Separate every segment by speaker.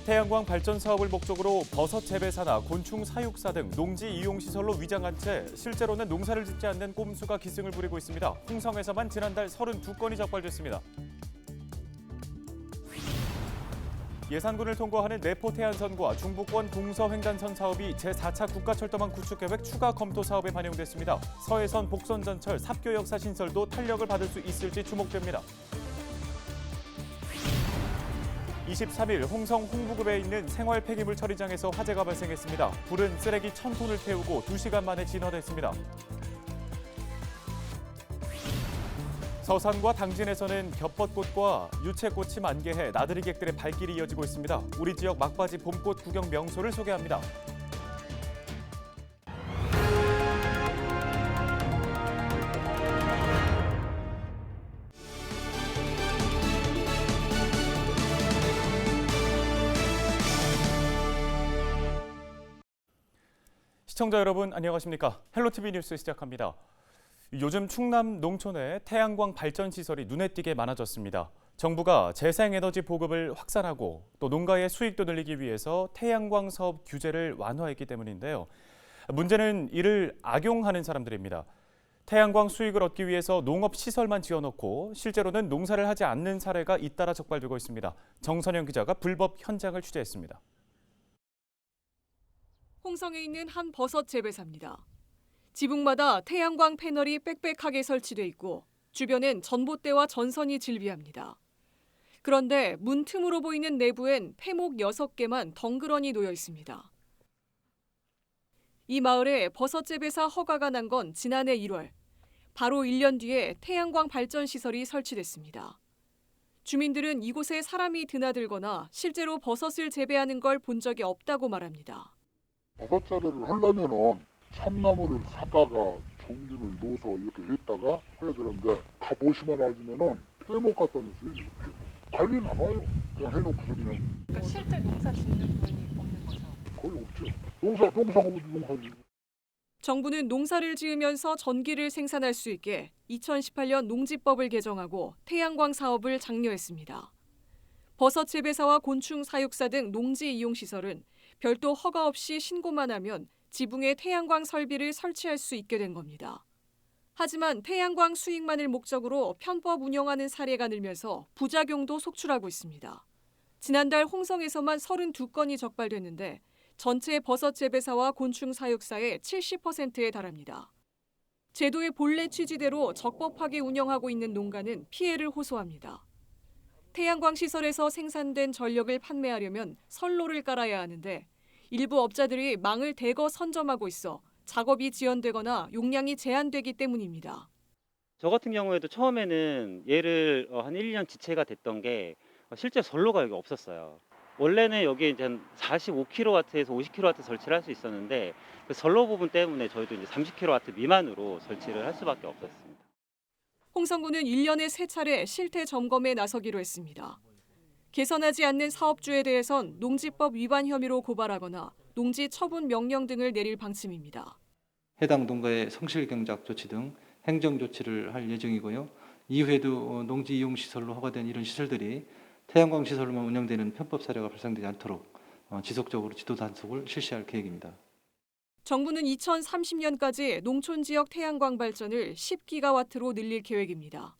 Speaker 1: 태양광 발전 사업을 목적으로 버섯 재배사나 곤충 사육사 등 농지 이용 시설로 위장한 채 실제로는 농사를 짓지 않는 꼼수가 기승을 부리고 있습니다. 홍성에서만 지난달 32건이 적발됐습니다. 예산군을 통과하는 내포 태안선과 중부권 동서횡단선 사업이 제4차 국가철도망 구축계획 추가 검토 사업에 반영됐습니다. 서해선 복선전철 삽교 역사 신설도 탄력을 받을 수 있을지 주목됩니다. 23일 홍성 홍부급에 있는 생활 폐기물 처리장에서 화재가 발생했습니다. 불은 쓰레기 1,000톤을 태우고 2시간 만에 진화됐습니다. 서산과 당진에서는 겹벚꽃과 유채꽃이 만개해 나들이객들의 발길이 이어지고 있습니다. 우리 지역 막바지 봄꽃 구경 명소를 소개합니다. 시청자 여러분 안녕하십니까? 헬로티비 뉴스 시작합니다. 요즘 충남 농촌에 태양광 발전 시설이 눈에 띄게 많아졌습니다. 정부가 재생에너지 보급을 확산하고 또 농가의 수익도 늘리기 위해서 태양광 사업 규제를 완화했기 때문인데요. 문제는 이를 악용하는 사람들입니다. 태양광 수익을 얻기 위해서 농업 시설만 지어놓고 실제로는 농사를 하지 않는 사례가 잇따라 적발되고 있습니다. 정선영 기자가 불법 현장을 취재했습니다.
Speaker 2: 홍성에 있는 한 버섯 재배사입니다. 지붕마다 태양광 패널이 빽빽하게 설치돼 있고 주변엔 전봇대와 전선이 질비합니다. 그런데 문 틈으로 보이는 내부엔 폐목 6개만 덩그러니 놓여 있습니다. 이 마을에 버섯 재배사 허가가 난 건 지난해 1월. 바로 1년 뒤에 태양광 발전 시설이 설치됐습니다. 주민들은 이곳에 사람이 드나들거나 실제로 버섯을 재배하는 걸 본 적이 없다고 말합니다.
Speaker 3: 버섯자리를 하려면은 참나무를 사다가 종류를 넣어서 이렇게 했다가 해야 되는데 가보시면 알지면은 떼목 갖다 놨어요. 관리 나봐요. 그냥 해놓고 그냥.
Speaker 2: 그러니까 실제 농사 짓는 분이 없는 거죠?
Speaker 3: 거의 없죠. 농사지.
Speaker 2: 정부는 농사를 지으면서 전기를 생산할 수 있게 2018년 농지법을 개정하고 태양광 사업을 장려했습니다. 버섯 재배사와 곤충 사육사 등 농지 이용 시설은 별도 허가 없이 신고만 하면 지붕에 태양광 설비를 설치할 수 있게 된 겁니다. 하지만 태양광 수익만을 목적으로 편법 운영하는 사례가 늘면서 부작용도 속출하고 있습니다. 지난달 홍성에서만 32건이 적발됐는데 전체 버섯 재배사와 곤충 사육사의 70%에 달합니다. 제도의 본래 취지대로 적법하게 운영하고 있는 농가는 피해를 호소합니다. 태양광 시설에서 생산된 전력을 판매하려면 선로를 깔아야 하는데 일부 업자들이 망을 대거 선점하고 있어 작업이 지연되거나 용량이 제한되기 때문입니다.
Speaker 4: 저 같은 경우에도 처음에는 얘를 한 1, 2년 지체가 됐던 게 실제 선로가 여기 없었어요. 원래는 여기 이제 한 45kW에서 50kW 설치를 할 수 있었는데 그 선로 부분 때문에 저희도 이제 30kW 미만으로 설치를 할 수밖에 없었습니다.
Speaker 2: 홍성군은 1년에 3차례 실태 점검에 나서기로 했습니다. 개선하지 않는 사업주에 대해선 농지법 위반 혐의로 고발하거나 농지 처분 명령 등을 내릴 방침입니다.
Speaker 5: 해당 농가의 성실 경작 조치 등 행정 조치를 할 예정이고요. 이후에도 농지 이용 시설로 허가된 이런 시설들이 태양광 시설로만 운영되는 편법 사례가 발생되지 않도록 지속적으로 지도 단속을 실시할 계획입니다.
Speaker 2: 정부는 2030년까지 농촌 지역 태양광 발전을 10기가와트로 늘릴 계획입니다.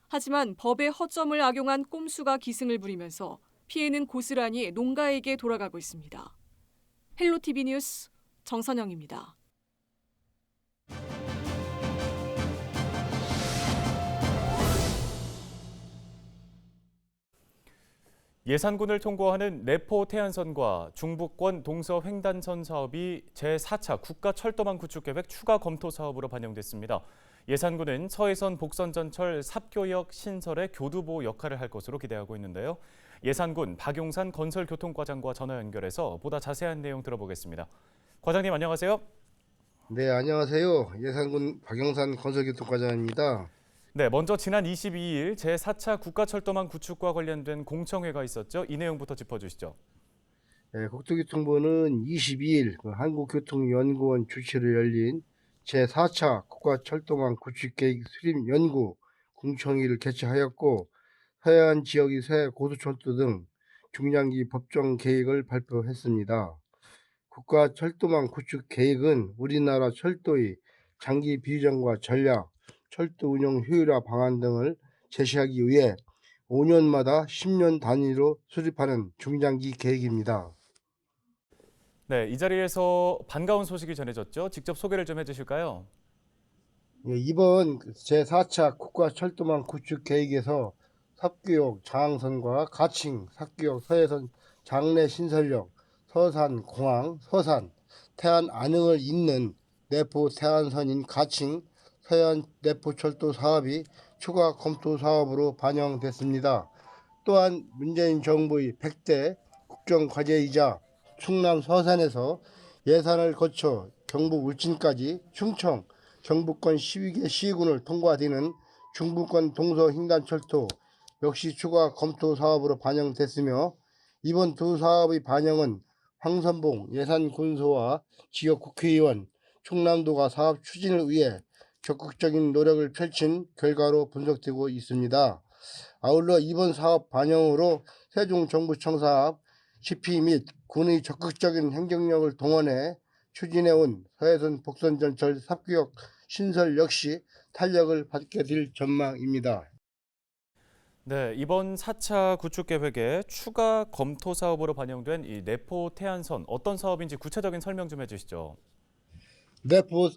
Speaker 2: 하지만 법의 허점을 악용한 꼼수가 기승을 부리면서 피해는 고스란히 농가에게 돌아가고 있습니다. 헬로티비 뉴스 정선영입니다.
Speaker 1: 예산군을 통과하는 내포 태안선과 중부권 동서횡단선 사업이 제4차 국가철도망 구축계획 추가 검토 사업으로 반영됐습니다. 예산군은 서해선 복선전철 삽교역 신설의 교두보 역할을 할 것으로 기대하고 있는데요. 예산군 박용산 건설교통과장과 전화 연결해서 보다 자세한 내용 들어보겠습니다. 과장님 안녕하세요.
Speaker 6: 네, 안녕하세요. 예산군 박용산 건설교통과장입니다.
Speaker 1: 네, 먼저 지난 22일 제4차 국가철도망 구축과 관련된 공청회가 있었죠. 이 내용부터 짚어주시죠.
Speaker 6: 네, 국토교통부는 22일 한국교통연구원 주최로 열린 제4차 국가철도망 구축계획 수립 연구 공청회를 개최하였고 서해안 지역의 새 고속철도 등 중장기 법정 계획을 발표했습니다. 국가철도망 구축 계획은 우리나라 철도의 장기 비전과 전략, 철도 운영 효율화 방안 등을 제시하기 위해 5년마다 10년 단위로 수립하는 중장기 계획입니다.
Speaker 1: 네, 이 자리에서 반가운 소식이 전해졌죠. 직접 소개를 좀 해주실까요?
Speaker 6: 예, 이번 제4차 국가철도망 구축 계획에서 삽교역 장항선과 가칭, 삽교역 서해선 장내 신설역, 서산 공항, 서산, 태안 안흥을 잇는 내포 태안선인 가칭, 서해안 내포철도 사업이 추가 검토 사업으로 반영됐습니다. 또한 문재인 정부의 100대 국정과제이자 충남 서산에서 예산을 거쳐 경북 울진까지 충청, 경북권 12개 시군을 통과되는 중부권 동서횡단철도 역시 추가 검토 사업으로 반영됐으며, 이번 두 사업의 반영은 황선봉 예산군수와 지역 국회의원, 충남도가 사업 추진을 위해 적극적인 노력을 펼친 결과로 분석되고 있습니다. 아울러 이번 사업 반영으로 세종정부청 사업, 시피 및 군의 적극적인 행정력을 동원해 추진해온 서해선 복선전철 삽교역 신설 역시 탄력을 받게 될 전망입니다.
Speaker 1: 네, 이번 4차 구축 계획에 추가 검토 사업으로 반영된 이 내포 태안선 어떤 사업인지 구체적인 설명 좀 해주시죠.
Speaker 6: 내포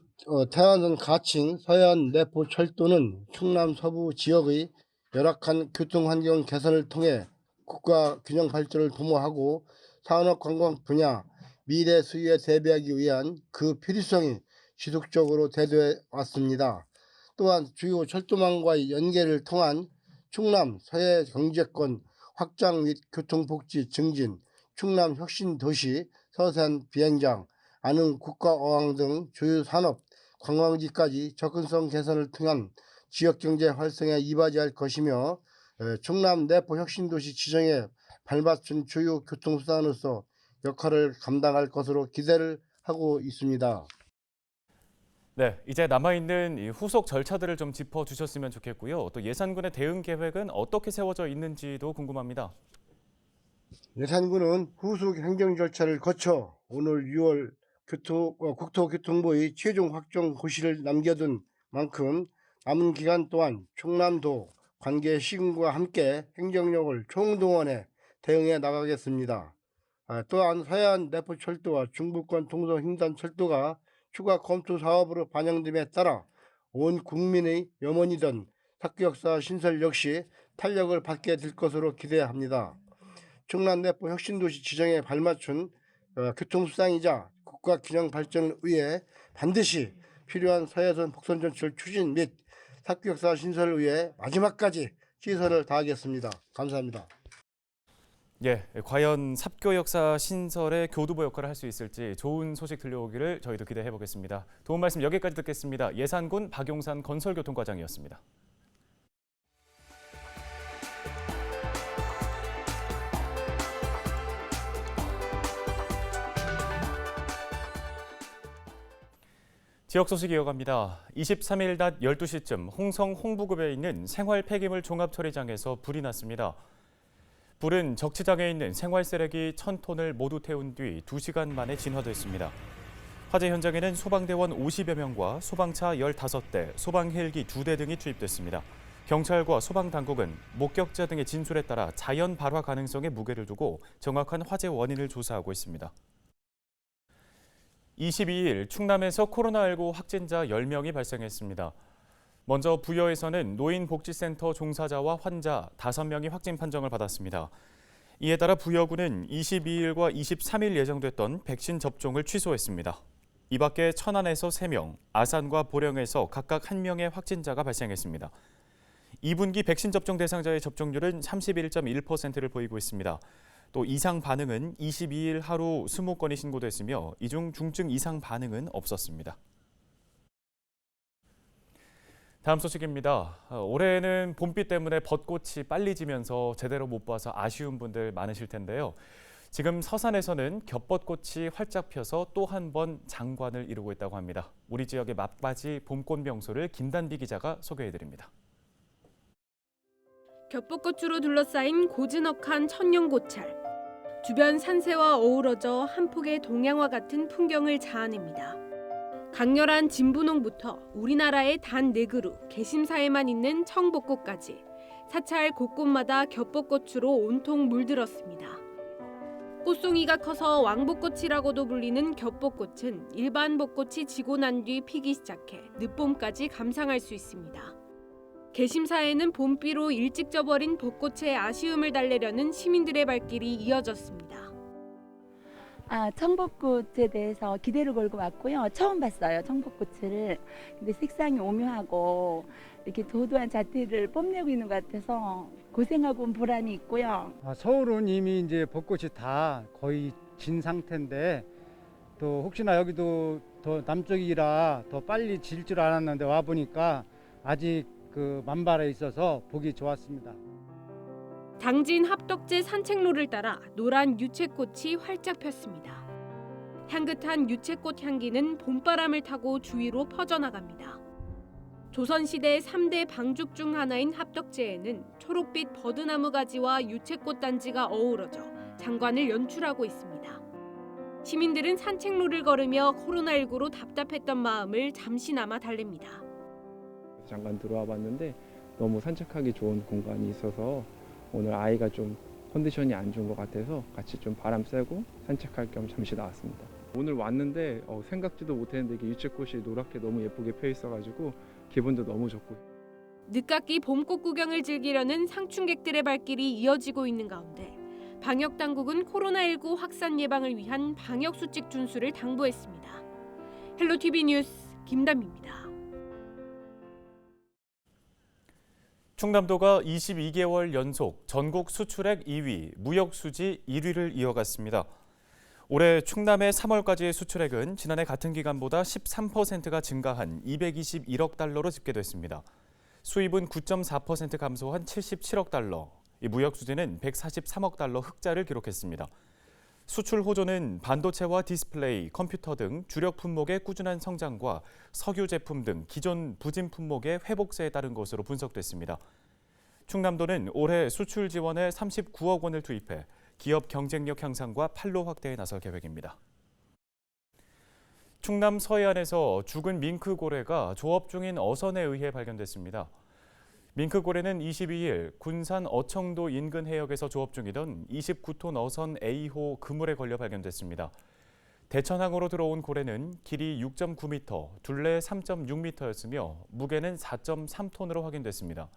Speaker 6: 태안선 가칭 서해안 내포 철도는 충남 서부 지역의 열악한 교통 환경 개선을 통해 국가 균형 발전을 도모하고 산업 관광 분야 미래 수요에 대비하기 위한 그 필요성이 지속적으로 대두해 왔습니다. 또한 주요 철도망과의 연계를 통한 충남 서해 경제권 확장 및 교통복지 증진, 충남 혁신도시, 서산 비행장, 안흥 국가어항 등 주요 산업, 관광지까지 접근성 개선을 통한 지역경제 활성에 이바지할 것이며, 충남 내포 혁신도시 지정에 발맞춘 주요 교통수단으로서 역할을 감당할 것으로 기대를 하고 있습니다.
Speaker 1: 네, 이제 남아있는 이 후속 절차들을 좀 짚어주셨으면 좋겠고요. 또 예산군의 대응 계획은 어떻게 세워져 있는지도 궁금합니다.
Speaker 6: 예산군은 후속 행정 절차를 거쳐 오늘 6월 국토교통부의 최종 확정 고시를 남겨둔 만큼 남은 기간 동안 충남도 관계 시군과 함께 행정력을 총동원해 대응해 나가겠습니다. 또한 서해안 내포철도와 중부권 동서횡단철도가 추가 검토 사업으로 반영됨에 따라 온 국민의 염원이던 삽교역사 신설 역시 탄력을 받게 될 것으로 기대합니다. 충남 내포 혁신도시 지정에 발맞춘 교통수단이자 국가 균형 발전을 위해 반드시 필요한 서해선 복선전철 추진 및 삽교역사 신설을 위해 마지막까지 최선을 다하겠습니다. 감사합니다.
Speaker 1: 예, 과연 삽교 역사 신설의 교두보 역할을 할 수 있을지 좋은 소식 들려오기를 저희도 기대해 보겠습니다. 도움 말씀 여기까지 듣겠습니다. 예산군 박용산 건설교통과장이었습니다. 지역 소식 이어갑니다. 23일 낮 12시쯤 홍성 홍부급에 있는 생활 폐기물 종합 처리장에서 불이 났습니다. 불은 적치장에 있는 생활 쓰레기 1000톤을 모두 태운 뒤 2시간 만에 진화됐습니다. 화재 현장에는 소방대원 50여 명과 소방차 15대, 소방 헬기 2대 등이 투입됐습니다. 경찰과 소방당국은 목격자 등의 진술에 따라 자연 발화 가능성에 무게를 두고 정확한 화재 원인을 조사하고 있습니다. 22일 충남에서 코로나19 확진자 10명이 발생했습니다. 먼저 부여에서는 노인복지센터 종사자와 환자 5명이 확진 판정을 받았습니다. 이에 따라 부여구는 22일과 23일 예정됐던 백신 접종을 취소했습니다. 이 밖에 천안에서 3명, 아산과 보령에서 각각 1명의 확진자가 발생했습니다. 2분기 백신 접종 대상자의 접종률은 31.1%를 보이고 있습니다. 또 이상 반응은 22일 하루 20건이 신고됐으며 이 중 중증 이상 반응은 없었습니다. 다음 소식입니다. 올해는 봄비 때문에 벚꽃이 빨리 지면서 제대로 못 봐서 아쉬운 분들 많으실 텐데요. 지금 서산에서는 겹벚꽃이 활짝 펴서 또 한 번 장관을 이루고 있다고 합니다. 우리 지역의 맛바지 봄꽃 명소를 김단비 기자가 소개해드립니다.
Speaker 7: 겹벚꽃으로 둘러싸인 고즈넉한 천년고찰. 주변 산세와 어우러져 한 폭의 동양화 같은 풍경을 자아냅니다. 강렬한 진분홍부터 우리나라의 단 4그루 개심사에만 있는 청벚꽃까지 사찰 곳곳마다 겹벚꽃으로 온통 물들었습니다. 꽃송이가 커서 왕벚꽃이라고도 불리는 겹벚꽃은 일반 벚꽃이 지고 난 뒤 피기 시작해 늦봄까지 감상할 수 있습니다. 개심사에는 봄비로 일찍 져버린 벚꽃의 아쉬움을 달래려는 시민들의 발길이 이어졌습니다.
Speaker 8: 청벚꽃에 대해서 기대를 걸고 왔고요. 처음 봤어요, 청벚꽃을. 근데 색상이 오묘하고 이렇게 도도한 자태를 뽐내고 있는 것 같아서 고생하고 온 보람이 있고요.
Speaker 9: 서울은 이미 이제 벚꽃이 다 거의 진 상태인데 또 혹시나 여기도 더 남쪽이라 더 빨리 질 줄 알았는데 와 보니까 아직 그 만발해 있어서 보기 좋았습니다.
Speaker 7: 당진 합덕제 산책로를 따라 노란 유채꽃이 활짝 폈습니다. 향긋한 유채꽃 향기는 봄바람을 타고 주위로 퍼져나갑니다. 조선시대 3대 방죽 중 하나인 합덕제에는 초록빛 버드나무 가지와 유채꽃 단지가 어우러져 장관을 연출하고 있습니다. 시민들은 산책로를 걸으며 코로나19로 답답했던 마음을 잠시나마 달랩니다.
Speaker 10: 잠깐 들어와 봤는데 너무 산책하기 좋은 공간이 있어서 오늘 아이가 좀 컨디션이 안 좋은 것 같아서 같이 좀 바람 쐬고 산책할 겸 잠시 나왔습니다. 오늘 왔는데 생각지도 못했는데 이게 유채꽃이 노랗게 너무 예쁘게 펴 있어가지고 기분도 너무 좋고.
Speaker 7: 늦깎이 봄꽃 구경을 즐기려는 상춘객들의 발길이 이어지고 있는 가운데 방역 당국은 코로나19 확산 예방을 위한 방역 수칙 준수를 당부했습니다. 헬로티비 뉴스 김담입니다.
Speaker 1: 충남도가 22개월 연속 전국 수출액 2위, 무역 수지 1위를 이어갔습니다. 올해 충남의 3월까지의 수출액은 지난해 같은 기간보다 13%가 증가한 221억 달러로 집계됐습니다. 수입은 9.4% 감소한 77억 달러, 무역 수지는 143억 달러 흑자를 기록했습니다. 수출 호조는 반도체와 디스플레이, 컴퓨터 등 주력 품목의 꾸준한 성장과 석유 제품 등 기존 부진 품목의 회복세에 따른 것으로 분석됐습니다. 충남도는 올해 수출 지원에 39억 원을 투입해 기업 경쟁력 향상과 판로 확대에 나설 계획입니다. 충남 서해안에서 죽은 밍크고래가 조업 중인 어선에 의해 발견됐습니다. 밍크고래는 22일 군산 어청도 인근 해역에서 조업 중이던 29톤 어선 A호 그물에 걸려 발견됐습니다. 대천항으로 들어온 고래는 길이 6.9m, 둘레 3.6m였으며 무게는 4.3톤으로 확인됐습니다.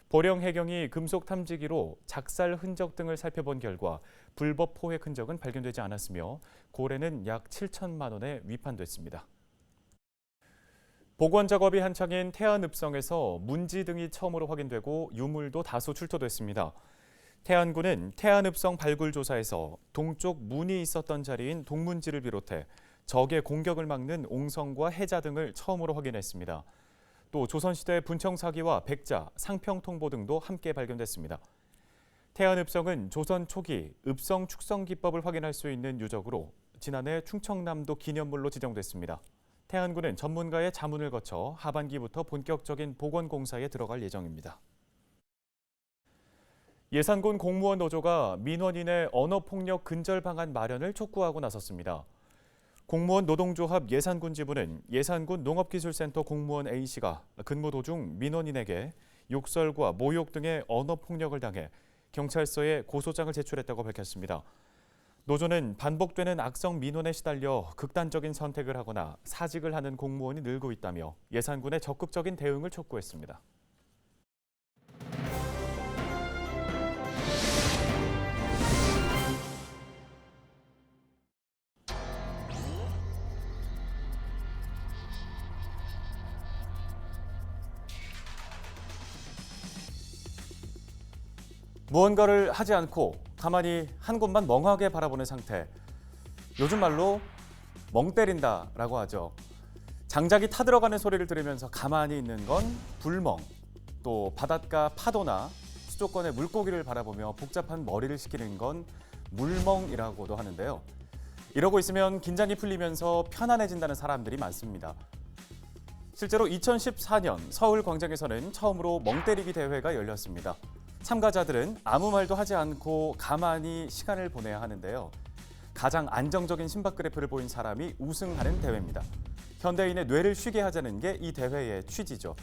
Speaker 1: 보령 해경이 금속 탐지기로 작살 흔적 등을 살펴본 결과 불법 포획 흔적은 발견되지 않았으며 고래는 약 7천만 원에 위판됐습니다. 복원 작업이 한창인 태안읍성에서 문지 등이 처음으로 확인되고 유물도 다수 출토됐습니다. 태안군은 태안읍성 발굴 조사에서 동쪽 문이 있었던 자리인 동문지를 비롯해 적의 공격을 막는 옹성과 해자 등을 처음으로 확인했습니다. 또 조선시대 분청사기와 백자, 상평통보 등도 함께 발견됐습니다. 태안읍성은 조선 초기 읍성 축성 기법을 확인할 수 있는 유적으로 지난해 충청남도 기념물로 지정됐습니다. 태안군은 전문가의 자문을 거쳐 하반기부터 본격적인 복원 공사에 들어갈 예정입니다. 예산군 공무원 노조가 민원인의 언어폭력 근절 방안 마련을 촉구하고 나섰습니다. 공무원 노동조합 예산군 지부는 예산군 농업기술센터 공무원 A씨가 근무 도중 민원인에게 욕설과 모욕 등의 언어폭력을 당해 경찰서에 고소장을 제출했다고 밝혔습니다. 노조는 반복되는 악성 민원에 시달려 극단적인 선택을 하거나 사직을 하는 공무원이 늘고 있다며 예산군의 적극적인 대응을 촉구했습니다. 무언가를 하지 않고 가만히 한 곳만 멍하게 바라보는 상태. 요즘 말로 멍 때린다라고 하죠. 장작이 타들어가는 소리를 들으면서 가만히 있는 건 불멍. 또 바닷가 파도나 수도권의 물고기를 바라보며 복잡한 머리를 식히는 건 물멍이라고도 하는데요. 이러고 있으면 긴장이 풀리면서 편안해진다는 사람들이 많습니다. 실제로 2014년 서울 광장에서는 처음으로 멍 때리기 대회가 열렸습니다. 참가자들은 아무 말도 하지 않고 가만히 시간을 보내야 하는데요. 가장 안정적인 심박 그래프를 보인 사람이 우승하는 대회입니다. 현대인의 뇌를 쉬게 하자는 게 이 대회의 취지죠.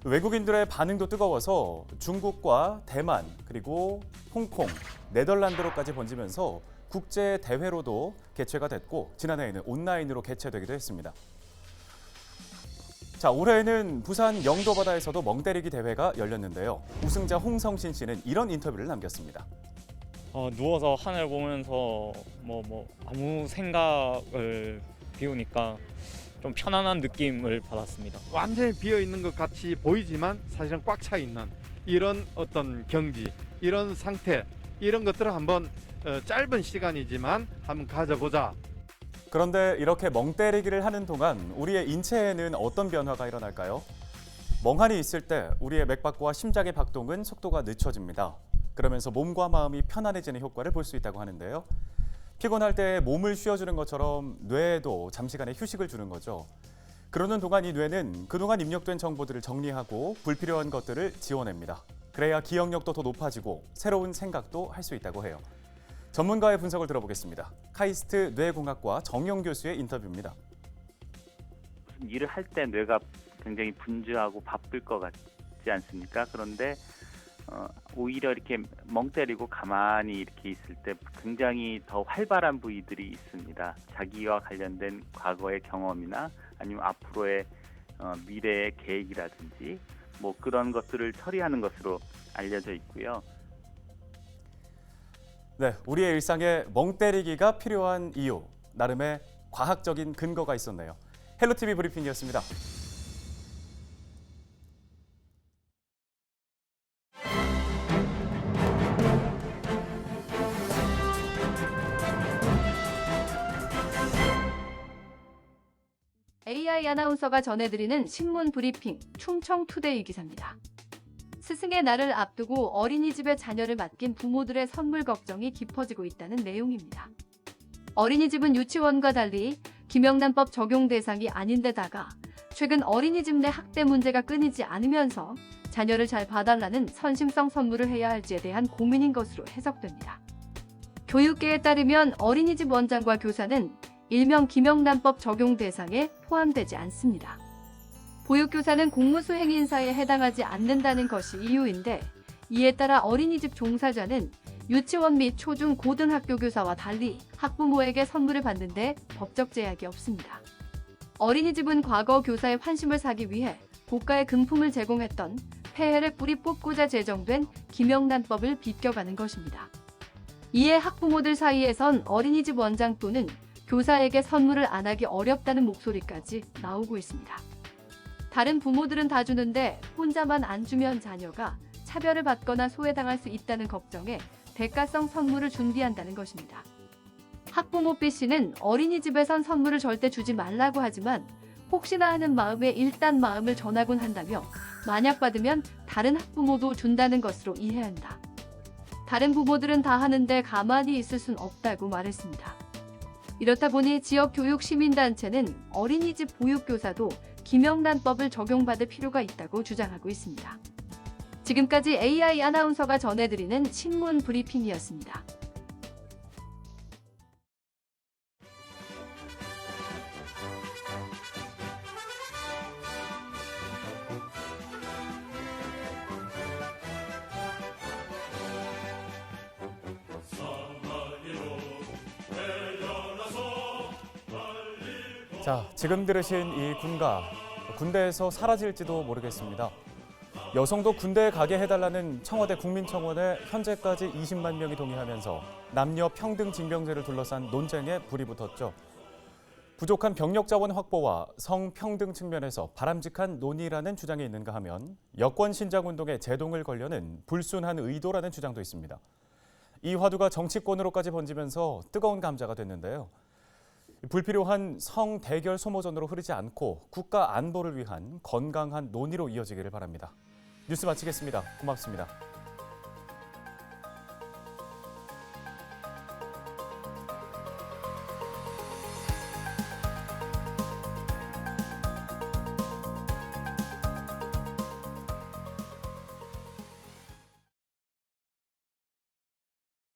Speaker 1: 외국인들의 반응도 뜨거워서 중국과 대만, 그리고 홍콩, 네덜란드로까지 번지면서 국제 대회로도 개최가 됐고 지난해에는 온라인으로 개최되기도 했습니다. 자, 올해는 부산 영도 바다에서도 멍때리기 대회가 열렸는데요. 우승자 홍성신 씨는 이런 인터뷰를 남겼습니다.
Speaker 11: 누워서 하늘 보면서 아무 생각을 비우니까 좀 편안한 느낌을 받았습니다.
Speaker 12: 완전히 비어 있는 것 같이 보이지만 사실은 꽉 차 있는 이런 어떤 경지, 이런 상태, 이런 것들을 한번 짧은 시간이지만 한번 가져보자.
Speaker 1: 그런데 이렇게 멍때리기를 하는 동안 우리의 인체에는 어떤 변화가 일어날까요? 멍하니 있을 때 우리의 맥박과 심장의 박동은 속도가 늦춰집니다. 그러면서 몸과 마음이 편안해지는 효과를 볼 수 있다고 하는데요. 피곤할 때 몸을 쉬어주는 것처럼 뇌에도 잠시간의 휴식을 주는 거죠. 그러는 동안 이 뇌는 그동안 입력된 정보들을 정리하고 불필요한 것들을 지워냅니다. 그래야 기억력도 더 높아지고 새로운 생각도 할 수 있다고 해요. 전문가의 분석을 들어보겠습니다. 카이스트 뇌공학과 정용 교수의 인터뷰입니다.
Speaker 13: 일을 할 때 뇌가 굉장히 분주하고 바쁠 것 같지 않습니까? 그런데 오히려 이렇게 멍 때리고 가만히 이렇게 있을 때 굉장히 더 활발한 부위들이 있습니다. 자기와 관련된 과거의 경험이나 아니면 앞으로의 미래의 계획이라든지 그런 것들을 처리하는 것으로 알려져 있고요.
Speaker 1: 네, 우리의 일상에 멍 때리기가 필요한 이유, 나름의 과학적인 근거가 있었네요. 헬로티비 브리핑이었습니다.
Speaker 14: AI 아나운서가 전해드리는 신문 브리핑 충청투데이 기사입니다. 스승의 날을 앞두고 어린이집에 자녀를 맡긴 부모들의 선물 걱정이 깊어지고 있다는 내용입니다. 어린이집은 유치원과 달리 김영란법 적용 대상이 아닌데다가 최근 어린이집 내 학대 문제가 끊이지 않으면서 자녀를 잘 봐달라는 선심성 선물을 해야 할지에 대한 고민인 것으로 해석됩니다. 교육계에 따르면 어린이집 원장과 교사는 일명 김영란법 적용 대상에 포함되지 않습니다. 보육교사는 공무수행 인사에 해당하지 않는다는 것이 이유인데 이에 따라 어린이집 종사자는 유치원 및 초중 고등학교 교사와 달리 학부모에게 선물을 받는데 법적 제약이 없습니다. 어린이집은 과거 교사의 환심을 사기 위해 고가의 금품을 제공했던 폐해를 뿌리 뽑고자 제정된 김영란법을 비껴가는 것입니다. 이에 학부모들 사이에선 어린이집 원장 또는 교사에게 선물을 안 하기 어렵다는 목소리까지 나오고 있습니다. 다른 부모들은 다 주는데 혼자만 안 주면 자녀가 차별을 받거나 소외당할 수 있다는 걱정에 대가성 선물을 준비한다는 것입니다. 학부모 B씨는 어린이집에선 선물을 절대 주지 말라고 하지만 혹시나 하는 마음에 일단 마음을 전하곤 한다며 만약 받으면 다른 학부모도 준다는 것으로 이해해야 한다. 다른 부모들은 다 하는데 가만히 있을 순 없다고 말했습니다. 이렇다 보니 지역 교육 시민단체는 어린이집 보육교사도 김영란법을 적용받을 필요가 있다고 주장하고 있습니다. 지금까지 AI 아나운서가 전해드리는 신문 브리핑이었습니다.
Speaker 1: 자, 지금 들으신 이 군가, 군대에서 사라질지도 모르겠습니다. 여성도 군대에 가게 해달라는 청와대 국민청원에 현재까지 20만 명이 동의하면서 남녀 평등 징병제를 둘러싼 논쟁에 불이 붙었죠. 부족한 병력 자원 확보와 성평등 측면에서 바람직한 논의라는 주장이 있는가 하면 여권 신장 운동에 제동을 걸려는 불순한 의도라는 주장도 있습니다. 이 화두가 정치권으로까지 번지면서 뜨거운 감자가 됐는데요. 불필요한 성 대결 소모전으로 흐르지 않고 국가 안보를 위한 건강한 논의로 이어지기를 바랍니다. 뉴스 마치겠습니다. 고맙습니다.